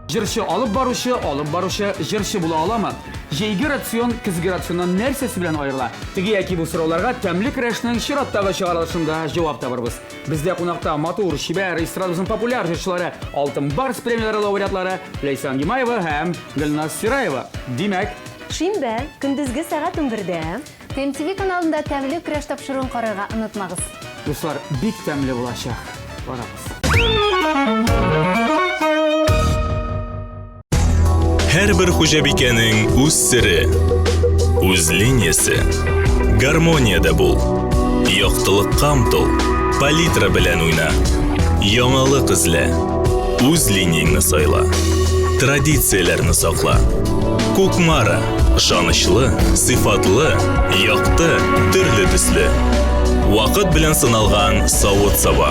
Җырчы алып баручы җырчы була аламы? Җәйге рацион көзге рационнан нәрсәсе белән аерыла? Теге яки бу сорауларга тәмле көрәшнең чираттагы чыгарылышында җавап табарбыз. Бездә кунакта матур, шибәр, эстрадабызның популяр җырчылары, Алтын Барс премияләре лауреатлары Ләйсан Гимаева һәм Гөлназ Сираева. Димәк, Шимбә, көндезге сәгать 11-дә ТМТВ каналында тәмле көрәш тапшыруын карарга онытмагыз. дуслар, бик тәмле булачак. Барабыз. Һәрбер хуҗабикәнең үз сере, үз линиясе. Гармониядә бул. Яктылыкка омтыл, палитра белән уйна. Яңалык эзлә. Үз линияңне сайла. Традицияләрне сакла. Кукмара, ышанычлы, сыйфатлы, якты, төрле төсле. Вакыт белән сыналган савыт-саба.